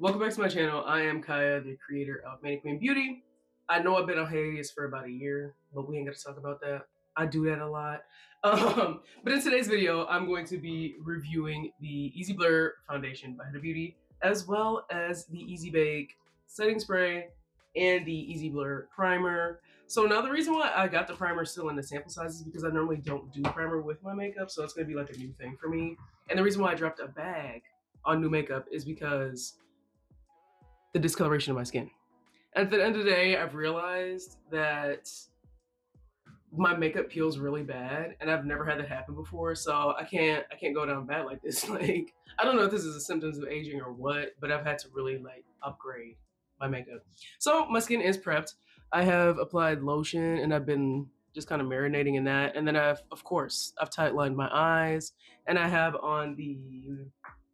Welcome back to my channel. I am Kaya, the creator of Manic Queen Beauty. I know I've been on hiatus for about a year, but we ain't gonna talk about that. I do that a lot. But in today's video, I'm going to be reviewing the Easy Blur Foundation by Huda Beauty, as well as the Easy Bake Setting Spray and the Easy Blur Primer. So now the reason why I got the primer still in the sample size is because I normally don't do primer with my makeup, so it's gonna be like a new thing for me. And the reason why I dropped a bag on new makeup is because the discoloration of my skin. At the end of the day, I've realized that my makeup peels really bad, and I've never had that happen before. So I can't go down bad like this. Like, I don't know if this is a symptoms of aging or what, but I've had to really like upgrade my makeup. So my skin is prepped. I have applied lotion and I've been just kind of marinating in that. And then of course, I've tight lined my eyes, and I have on the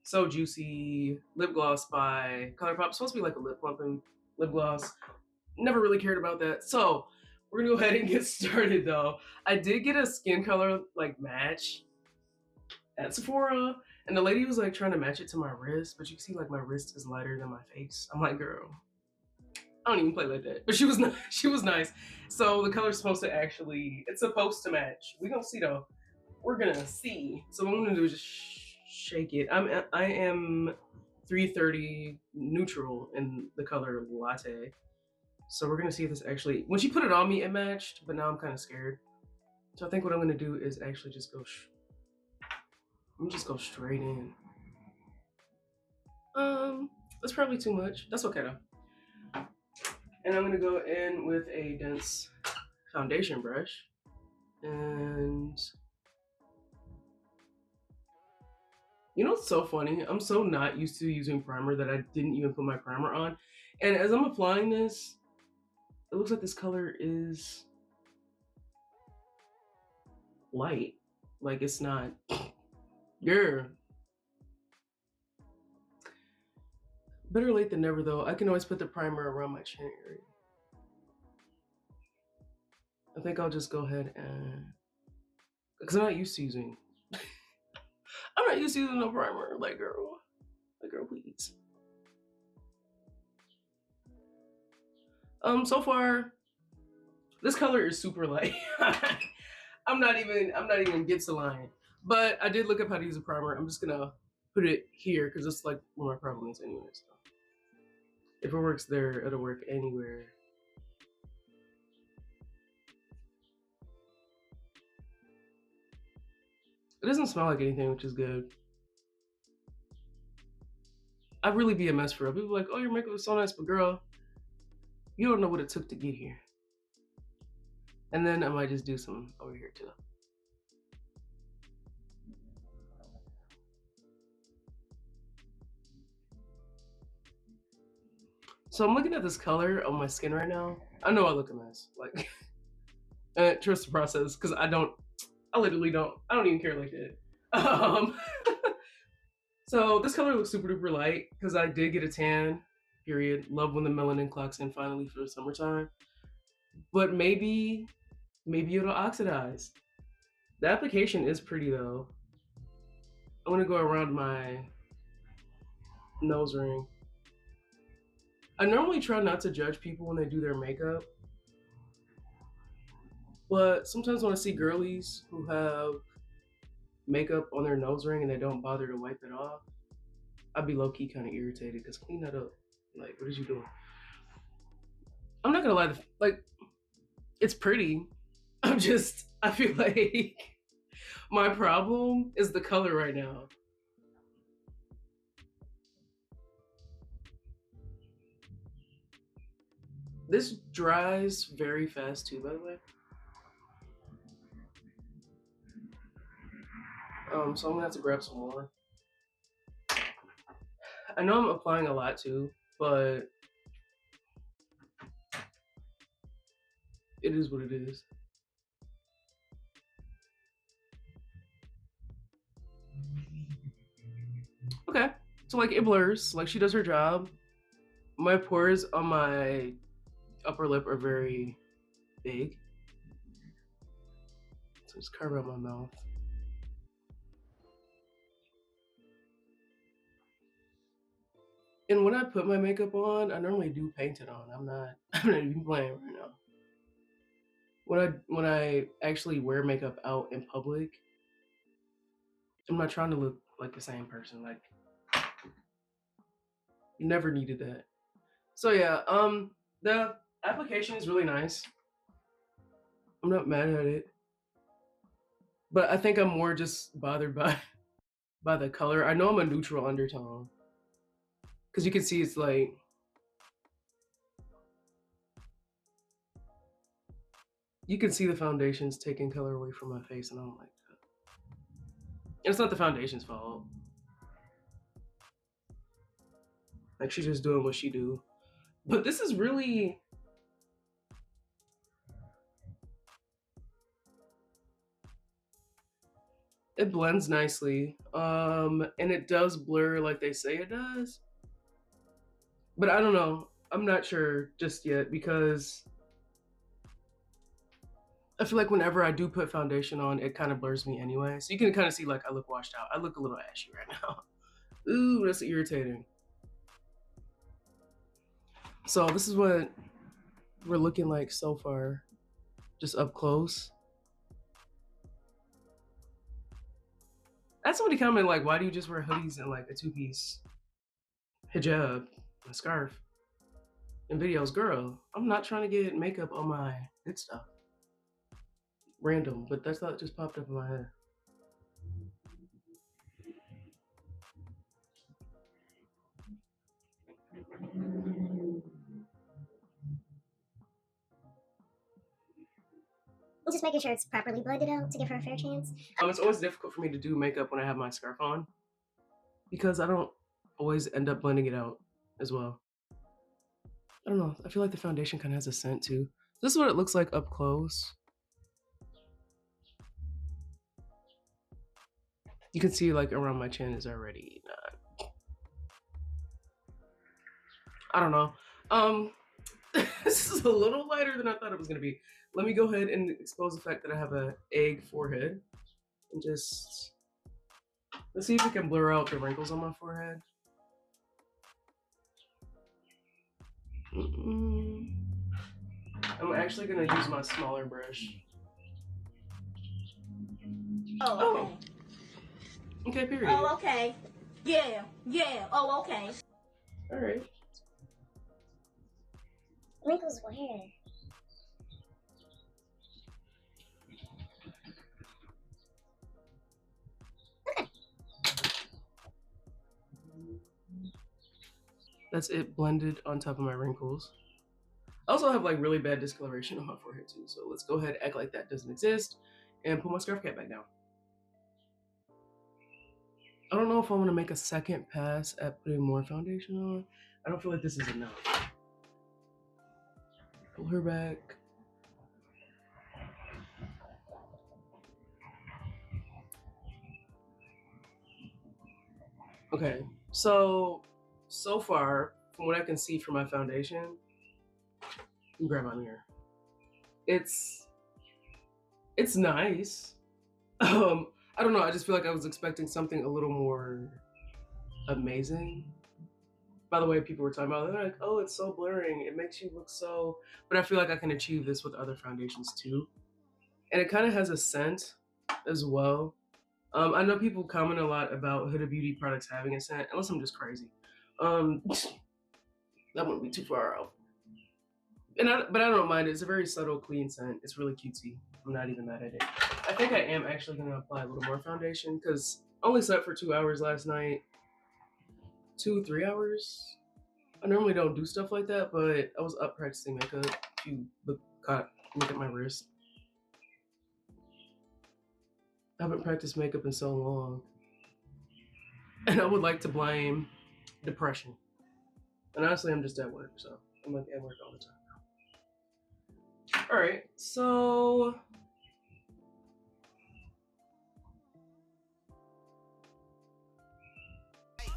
So Juicy lip gloss by ColourPop. It's supposed to be like a lip plumping lip gloss. Never really cared about that. So we're gonna go ahead and get started though. I did get a skin color like match at Sephora, and the lady was like trying to match it to my wrist, but you can see like my wrist is lighter than my face. I'm like, girl, I don't even play like that. But she was she was nice. So the color's supposed to it's supposed to match. We gonna see though. We're gonna see. So what I'm gonna do is just shake it. I am 330 neutral in the color latte. So we're gonna see if this actually, when she put it on me, it matched, but now I'm kind of scared. So I think what I'm gonna do is actually just let me just go straight in. That's probably too much. That's okay though. And I'm gonna go in with a dense foundation brush. And you know what's so funny? I'm so not used to using primer that I didn't even put my primer on. And as I'm applying this, it looks like this color is light. Like it's not. Yeah. Better late than never though. I can always put the primer around my chin area. I think I'll just go ahead and, because I'm not used to using, I'm not used to using no primer. Like girl, please. So far, this color is super light. I'm not even gets a line. But I did look up how to use a primer. I'm just gonna put it here because it's like where my problem is anyway. So if it works there, it'll work anywhere. It doesn't smell like anything, which is good. I'd really be a mess for real. People are like, oh, your makeup is so nice, but girl, you don't know what it took to get here. And then I might just do some over here too. So I'm looking at this color on my skin right now. I know I look a mess. Like, trust the process, because I literally don't even care like that. So this color looks super duper light because I did get a tan, period. Love when the melanin clocks in finally for the summertime. But maybe it'll oxidize. The application is pretty though. I'm gonna go around my nose ring. I normally try not to judge people when they do their makeup, but sometimes when I see girlies who have makeup on their nose ring and they don't bother to wipe it off, I'd be low-key kind of irritated because clean that up. Like, what is you doing? I'm not gonna lie, like, it's pretty. I feel like my problem is the color right now. This dries very fast too, by the way. So I'm gonna have to grab some more. I know I'm applying a lot too, but it is what it is. Okay, so like it blurs, like she does her job. My pores on my upper lip are very big. So just carve out my mouth. And when I put my makeup on, I normally do paint it on. I'm not even playing right now. When I actually wear makeup out in public, I'm not trying to look like the same person. Like, never needed that. So yeah, the application is really nice. I'm not mad at it, but I think I'm more just bothered by by the color. I know I'm a neutral undertone because you can see it's like you can see the foundation's taking color away from my face, and I don't like that. And it's not the foundation's fault. Like she's just doing what she do. But this is really it blends nicely. And it does blur like they say it does. But I don't know. I'm not sure just yet because I feel like whenever I do put foundation on, it kind of blurs me anyway. So you can kind of see like I look washed out. I look a little ashy right now. Ooh, that's irritating. So this is what we're looking like so far, just up close. That's somebody commented like, why do you just wear hoodies and like a two-piece hijab, a scarf, in videos? Girl, I'm not trying to get makeup on my good stuff. Random, but that's not just popped up in my head. I'm just making sure it's properly blended out to give her a fair chance. It's always difficult for me to do makeup when I have my scarf on because I don't always end up blending it out as well. I don't know. I feel like the foundation kind of has a scent too. This is what it looks like up close. You can see like around my chin is already not. I don't know. This is a little lighter than I thought it was gonna be. Let me go ahead and expose the fact that I have an egg forehead and just let's see if we can blur out the wrinkles on my forehead. I'm actually gonna use my smaller brush. Oh, okay. Okay, period. Oh, okay. Yeah, yeah. Oh, okay. All right. Wrinkles where? That's it blended on top of my wrinkles. I also have like really bad discoloration on my forehead too. So let's go ahead and act like that doesn't exist and put my scarf cap back down. I don't know if I want to make a second pass at putting more foundation on. I don't feel like this is enough. Pull her back. Okay, so far, from what I can see from my foundation, let me grab my mirror. It's nice. I don't know. I just feel like I was expecting something a little more amazing. By the way, people were talking about, they're like, oh, it's so blurring. It makes you look so. But I feel like I can achieve this with other foundations too. And it kind of has a scent as well. I know people comment a lot about Huda Beauty products having a scent, unless I'm just crazy. That wouldn't be too far out. But I don't mind it. It's a very subtle, clean scent. It's really cutesy. I'm not even mad at it. I think I am actually going to apply a little more foundation because I only slept for 2 hours last night. 2, 3 hours. I normally don't do stuff like that, but I was up practicing makeup. If you look at my wrist. I haven't practiced makeup in so long. And I would like to blame depression. And honestly, I'm just at work, so I'm like at work all the time now. All right, so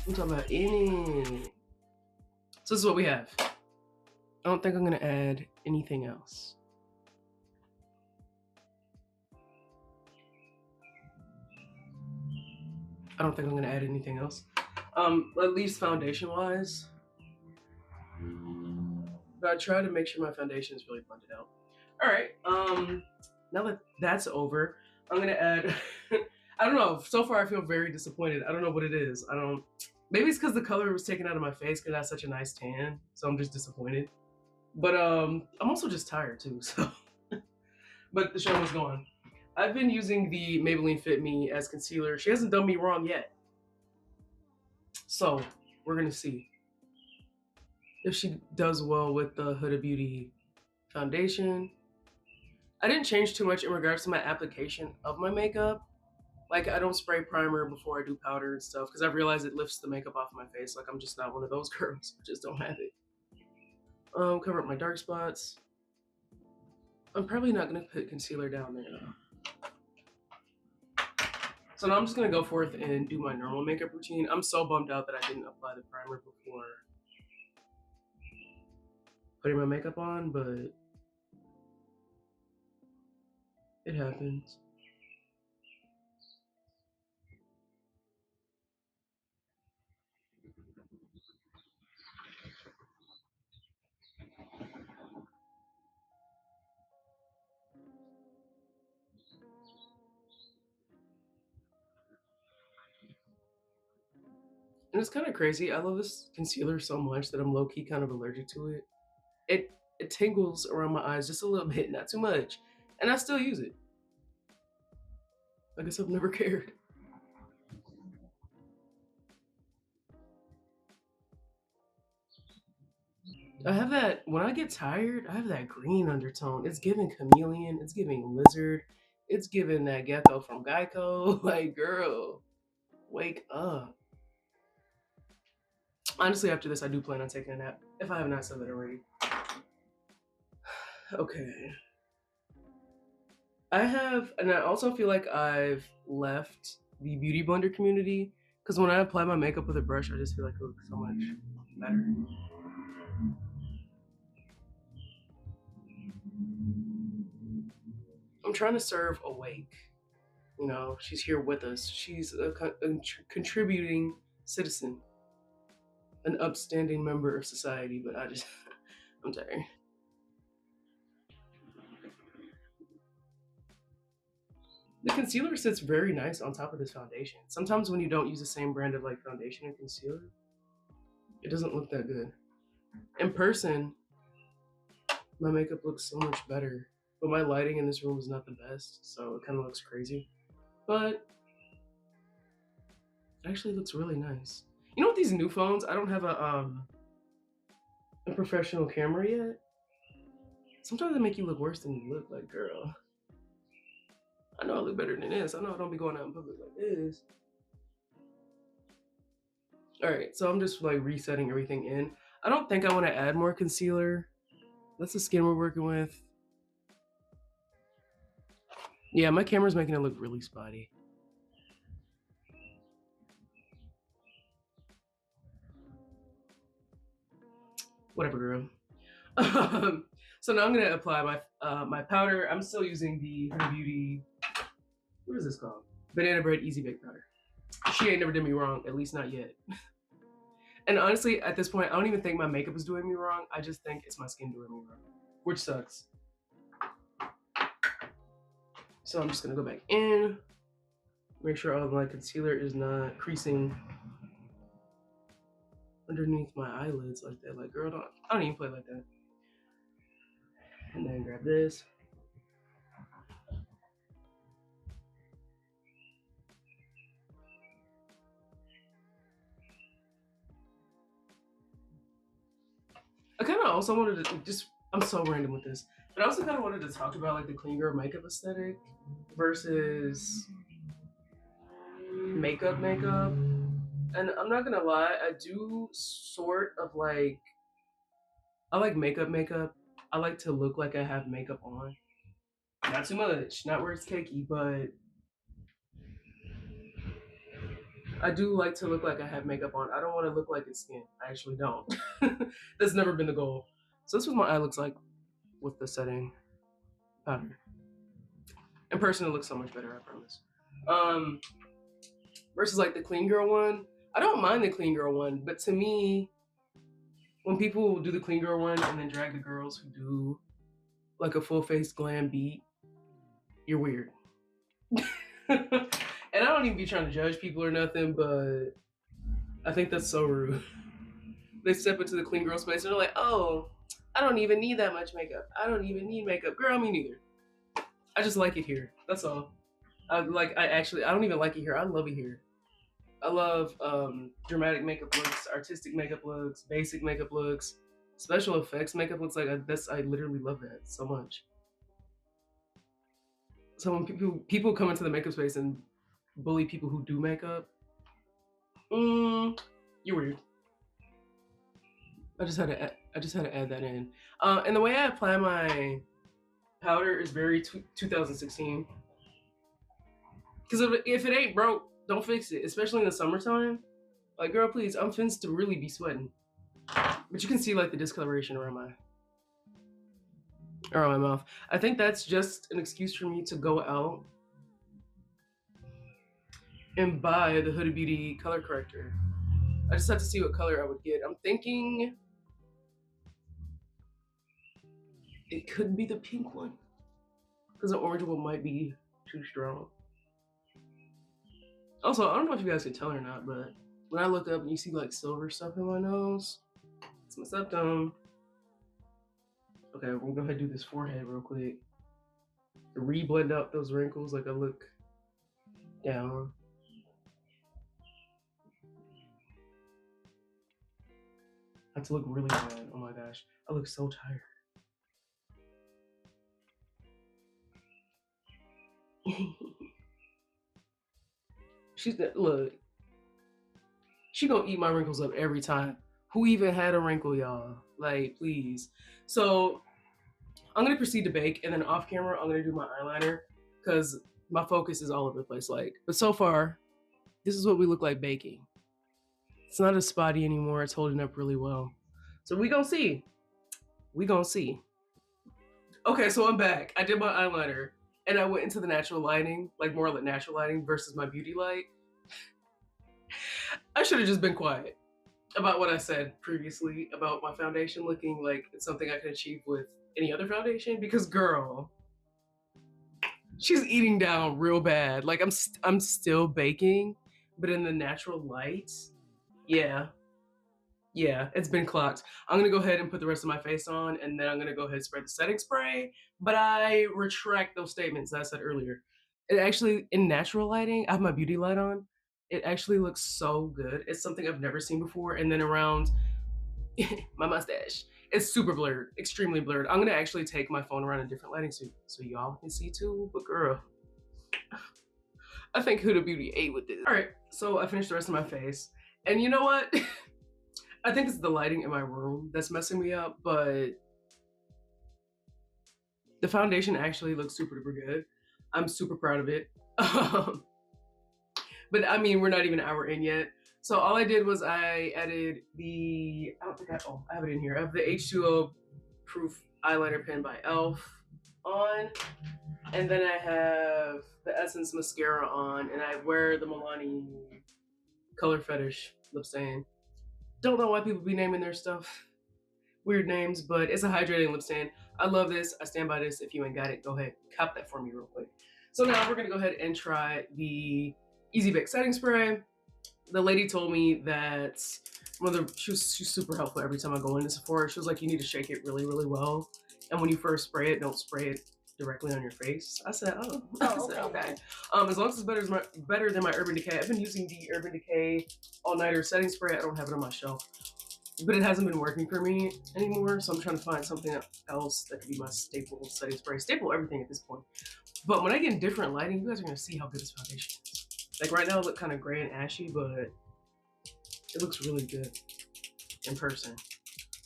I'm talking about any. So this is what we have. I don't think I'm gonna add anything else. I don't think I'm gonna add anything else. At least foundation wise. But I try to make sure my foundation is really blended out. All right. Now that that's over, I'm gonna add. I don't know. So far, I feel very disappointed. I don't know what it is. I don't. Maybe it's because the color was taken out of my face because I have such a nice tan, so I'm just disappointed. But I'm also just tired too. So, but the show must go on. I've been using the Maybelline Fit Me as concealer. She hasn't done me wrong yet, so we're gonna see if she does well with the Huda Beauty foundation. I didn't change too much in regards to my application of my makeup. Like I don't spray primer before I do powder and stuff because I've realized it lifts the makeup off my face. Like I'm just not one of those girls. I just don't have it. Cover up my dark spots. I'm probably not gonna put concealer down there though. So now I'm just gonna go forth and do my normal makeup routine. I'm so bummed out that I didn't apply the primer before putting my makeup on, but it happens. And it's kind of crazy. I love this concealer so much that I'm low key kind of allergic to it. It it tingles around my eyes just a little bit, not too much, and I still use it. I guess I've never cared. I have that when I get tired. I have that green undertone. It's giving chameleon. It's giving lizard. It's giving that gecko from Geico. Like, girl, wake up. Honestly, after this, I do plan on taking a nap if I have not said that already. Okay. I have, and I also feel like I've left the beauty blender community because when I apply my makeup with a brush, I just feel like it looks so much better. I'm trying to serve awake. You know, she's here with us. She's a contributing citizen, an upstanding member of society. But I just, I'm tired. The concealer sits very nice on top of this foundation. Sometimes when you don't use the same brand of like foundation and concealer, it doesn't look that good. In person, my makeup looks so much better. But my lighting in this room is not the best, so it kind of looks crazy. But it actually looks really nice. You know, with these new phones, I don't have a professional camera yet. Sometimes they make you look worse than you look. Like, girl, I know I look better than this. I know I don't be going out in public like this. All right, so I'm just like resetting everything in. I don't think I want to add more concealer. That's the skin we're working with. Yeah, my camera's making it look really spotty. Whatever, girl. So now I'm gonna apply my powder. I'm still using the Huda Beauty. What is this called? Banana Bread Easy Bake Powder. She ain't never did me wrong, at least not yet. And honestly, at this point, I don't even think my makeup is doing me wrong. I just think it's my skin doing me wrong, which sucks. So I'm just gonna go back in, make sure all of my concealer is not creasing underneath my eyelids like that. Like, girl, I don't even play like that. And then grab this. I kind of also wanted to just, I'm so random with this, but I also kind of wanted to talk about like the clean girl makeup aesthetic versus makeup. And I'm not gonna lie, I do sort of like, I like makeup. I like to look like I have makeup on. Not too much, not where it's cakey, but I do like to look like I have makeup on. I don't want to look like it's skin. I actually don't. That's never been the goal. So this is what my eye looks like with the setting powder. In person, it looks so much better, I promise. Um, Versus like the clean girl one. I don't mind the clean girl one, but to me, When people do the clean girl one and then drag the girls who do like a full face glam beat, you're weird. And I don't even be trying to judge people or nothing, but I think that's so rude. They step into the clean girl space and they're like, oh, I don't even need that much makeup. I don't even need makeup. Girl, me neither. I just like it here. That's all. I don't even like it here. I love it here. I love dramatic makeup looks, artistic makeup looks, basic makeup looks, special effects makeup looks. Like I literally love that so much. So when people come into the makeup space and bully people who do makeup, you're weird. I just had to add that in. And the way I apply my powder is very 2016. Because if it ain't broke, don't fix it. Especially in the summertime. Like, girl, please, I'm finna to really be sweating. But you can see like the discoloration around my mouth. I think that's just an excuse for me to go out and buy the Huda Beauty color corrector. I just have to see what color I would get. I'm thinking it could be the pink one, because the orange one might be too strong. Also, I don't know if you guys can tell or not, but when I look up and you see like silver stuff in my nose, it's my septum. Okay, we're gonna go ahead and do this forehead real quick to re-blend out those wrinkles. Like I look down. I have to look really bad. Oh my gosh, I look so tired. Look. She gonna eat my wrinkles up every time. Who even had a wrinkle, y'all? Like, please. So I'm gonna proceed to bake, and then off camera, I'm gonna do my eyeliner because my focus is all over the place. Like, but so far, this is what we look like baking. It's not as spotty anymore. It's holding up really well. So we gonna see. We gonna see. Okay, so I'm back. I did my eyeliner, and I went into the natural lighting, like more like natural lighting versus my beauty light. I should have just been quiet about what I said previously about my foundation looking like it's something I could achieve with any other foundation, because girl, she's eating down real bad. Like I'm still baking, but in the natural light, yeah, it's been clocked. I'm gonna go ahead and put the rest of my face on, and then I'm gonna go ahead and spray the setting spray. But I retract those statements that I said earlier. It actually, in natural lighting, I have my beauty light on. It actually looks so good. It's something I've never seen before. And then around my mustache, it's super blurred, extremely blurred. I'm gonna actually take my phone around in different lighting so y'all can see too. But girl, I think Huda Beauty ate with this. All right, so I finished the rest of my face, and you know what? I think it's the lighting in my room that's messing me up, but the foundation actually looks super duper good. I'm super proud of it. But I mean, we're not even an hour in yet. So all I did was I added the, I have it in here. I have the H2O proof eyeliner pen by e.l.f. on. And then I have the Essence mascara on, and I wear the Milani Color Fetish lip stain. Don't know why people be naming their stuff weird names, but it's a hydrating lip stain. I love this. I stand by this. If you ain't got it, go ahead, cop that for me real quick. So now we're gonna go ahead and try the Easy Bake setting spray. The lady told me that she's super helpful every time I go into Sephora. She was like, you need to shake it really, really well. And when you first spray it, don't spray it directly on your face. I said, oh, okay. As long as it's better than my Urban Decay. I've been using the Urban Decay all-nighter setting spray. I don't have it on my shelf, but it hasn't been working for me anymore. So I'm trying to find something else that could be my staple setting spray. Staple everything at this point. But when I get in different lighting, you guys are gonna see how good this foundation is. Like right now it looks kind of gray and ashy, but it looks really good in person.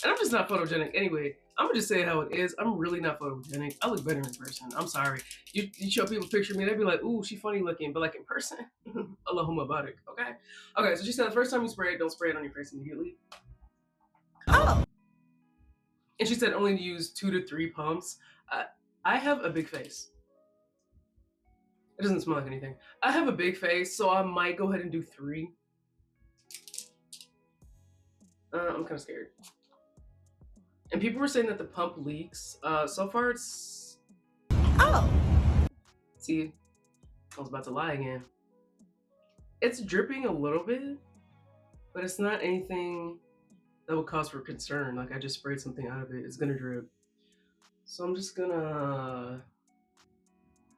And I'm just not photogenic anyway. I'm gonna just say it how it is. I'm really not photogenic. I look better in person. I'm sorry. You show people a picture of me, they'd be like, ooh, she funny looking. But like in person, Allahumma barik, okay? Okay, so she said the first time you spray it, don't spray it on your face immediately. Oh! And she said only use 2 to 3 pumps. I have a big face. It doesn't smell like anything. I have a big face, so I might go ahead and do 3. I'm kind of scared. And people were saying that the pump leaks. So far it's... Oh. See, I was about to lie again. It's dripping a little bit, but it's not anything that would cause for concern. Like I just sprayed something out of it. It's gonna drip. So I'm just gonna...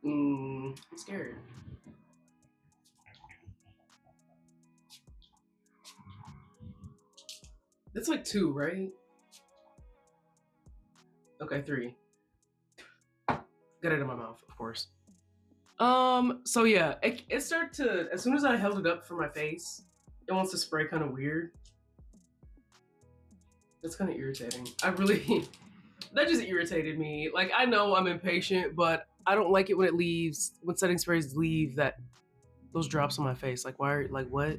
I'm scared. That's like 2, right? Okay, 3. Get it in my mouth, of course. So yeah, it started to, as soon as I held it up for my face, it wants to spray kind of weird. That's kind of irritating. I really, that just irritated me. Like, I know I'm impatient, but I don't like it when it leaves, when setting sprays leave those drops on my face. Like, why are, like, what?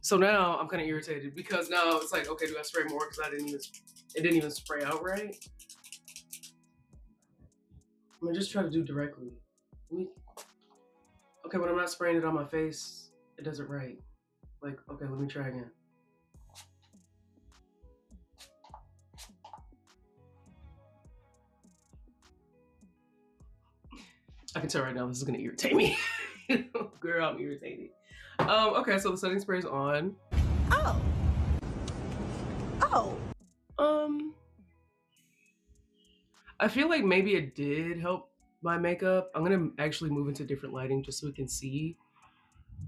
So now I'm kind of irritated because now it's like, okay, do I spray more? Because it didn't even spray out right. I'm gonna just try to do directly. Okay, when I'm not spraying it on my face, it does it right. Like, okay, let me try again. I can tell right now this is gonna irritate me. Girl, I'm irritated. Okay, so the setting spray is on. Oh. Oh. I feel like maybe it did help my makeup. I'm gonna actually move into different lighting just so we can see.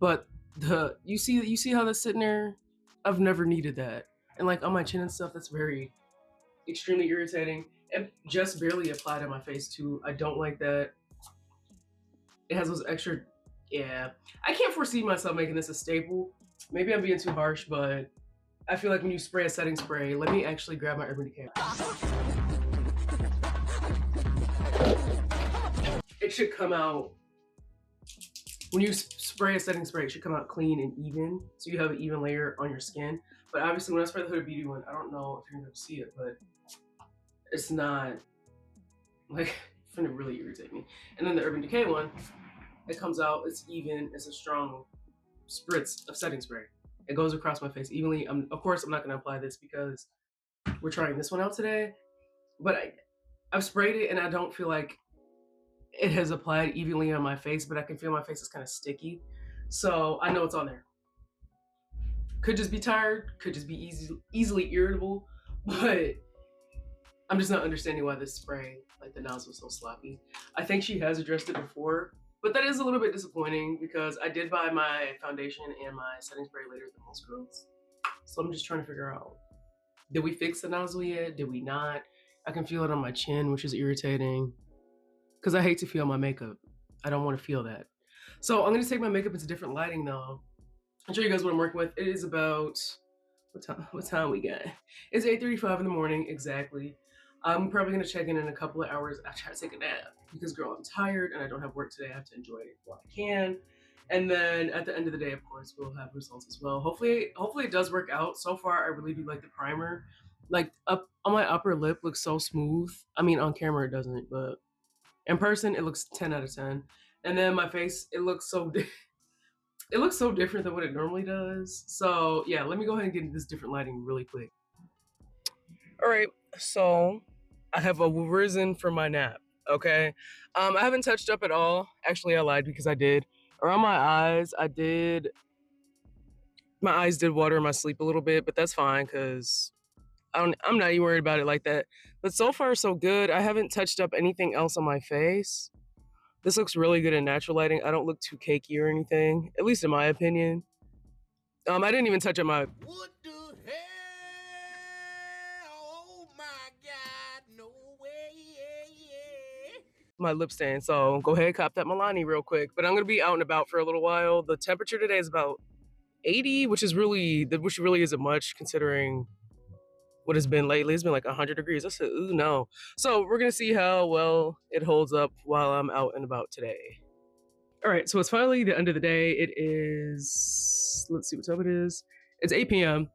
But you see how that's sitting there? I've never needed that. And like on my chin and stuff, that's very extremely irritating. It just barely applied on my face too. I don't like that. It has those extra, yeah. I can't foresee myself making this a staple. Maybe I'm being too harsh, but I feel like when you spray a setting spray, let me actually grab my Urban Decay. It should come out, when you spray a setting spray, it should come out clean and even, so you have an even layer on your skin. But obviously when I spray the Huda Beauty one, I don't know if you're gonna see it, but it's not, like, it's gonna really irritate me. And then the Urban Decay one, it comes out, it's even, it's a strong spritz of setting spray. It goes across my face evenly. Of course, I'm not gonna apply this because we're trying this one out today, but I've sprayed it and I don't feel like it has applied evenly on my face, but I can feel my face is kind of sticky. So I know it's on there. Could just be tired, could just be easily irritable, but I'm just not understanding why this spray, like the nozzle, is so sloppy. I think she has addressed it before, but that is a little bit disappointing because I did buy my foundation and my setting spray later than most girls. So I'm just trying to figure out, did we fix the nozzle yet? Did we not? I can feel it on my chin, which is irritating because I hate to feel my makeup. I don't want to feel that. So I'm gonna take my makeup into different lighting though. I'll show you guys what I'm working with. It is about, what time we got? It's 8:35 in the morning, exactly. I'm probably gonna check in a couple of hours after I take a nap because girl, I'm tired and I don't have work today. I have to enjoy it while I can. And then at the end of the day, of course, we'll have results as well. Hopefully it does work out. So far, I really do like the primer. Like up on my upper lip looks so smooth. I mean, on camera it doesn't, but in person it looks 10 out of 10. And then my face, it looks so different than what it normally does. So yeah, let me go ahead and get into this different lighting really quick. All right, so I have risen from my nap. Okay, I haven't touched up at all. Actually, I lied because I did. Around my eyes, my eyes did water in my sleep a little bit, but that's fine because I'm not even worried about it like that. But so far, so good. I haven't touched up anything else on my face. This looks really good in natural lighting. I don't look too cakey or anything, at least in my opinion. I didn't even touch up my... What the hell? Oh my God, no way, yeah. My lip stain, so go ahead, cop that Milani real quick. But I'm gonna be out and about for a little while. The temperature today is about 80, which really isn't much considering what it's been lately. It's been like 100 degrees. I said, ooh, no. So we're gonna see how well it holds up while I'm out and about today. All right, so it's finally the end of the day. It is, let's see what time it is. It's 8 p.m.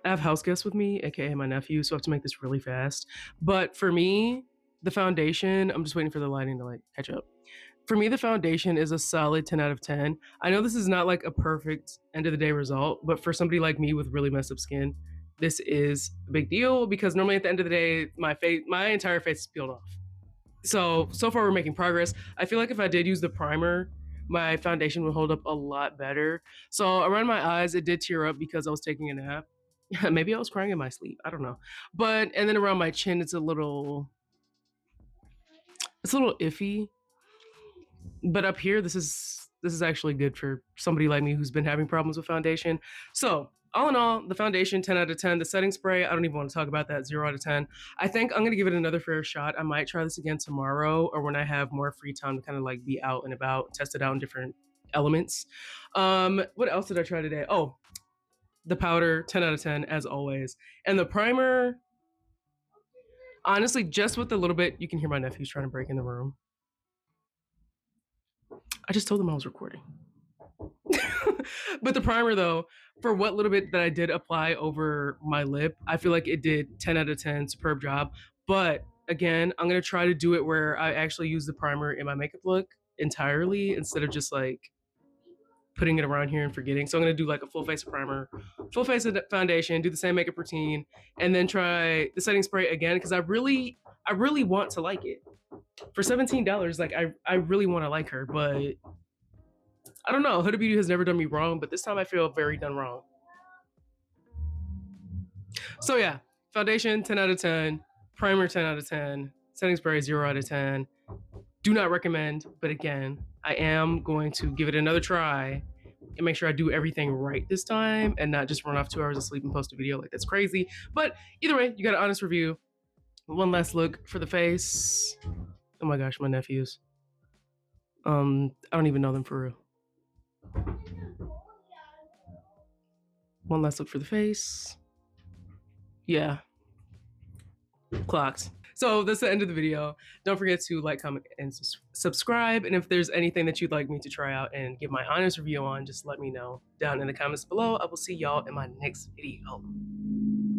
I have house guests with me, aka my nephew, so I have to make this really fast. But for me, the foundation, I'm just waiting for the lighting to like catch up. For me, the foundation is a solid 10 out of 10. I know this is not like a perfect end of the day result, but for somebody like me with really messed up skin, this is a big deal because normally at the end of the day, my entire face is peeled off. So far we're making progress. I feel like if I did use the primer, my foundation would hold up a lot better. So around my eyes, it did tear up because I was taking a nap. Maybe I was crying in my sleep. I don't know. And then around my chin, it's a little iffy. But up here, this is actually good for somebody like me who's been having problems with foundation. So all in all, the foundation 10 out of 10. The setting spray, I don't even want to talk about that. 0 out of 10. I think I'm gonna give it another fair shot. I might try this again tomorrow or when I have more free time to kind of like be out and about, test it out in different elements. What else did I try today? Oh, the powder 10 out of 10 as always, and the primer. Honestly, just with a little bit, you can hear my nephew's trying to break in the room. I just told them I was recording. But the primer though, for what little bit that I did apply over my lip, I feel like it did 10 out of 10, superb job. But again, I'm gonna try to do it where I actually use the primer in my makeup look entirely instead of just like putting it around here and forgetting. So I'm gonna do like a full face of primer, full face of foundation, do the same makeup routine, and then try the setting spray again because I really want to like it. For $17, like I really want to like her, but I don't know. Huda Beauty has never done me wrong, but this time I feel very done wrong. So yeah, foundation 10 out of 10, primer 10 out of 10, setting spray 0 out of 10. Do not recommend, but again, I am going to give it another try and make sure I do everything right this time and not just run off 2 hours of sleep and post a video like that's crazy. But either way, you got an honest review. One last look for the face. Oh my gosh, my nephews. I don't even know them for real. One last look for the face. Yeah. Clocks. So that's the end of the video. Don't forget to like, comment, and subscribe. And if there's anything that you'd like me to try out and give my honest review on, just let me know down in the comments below. I will see y'all in my next video.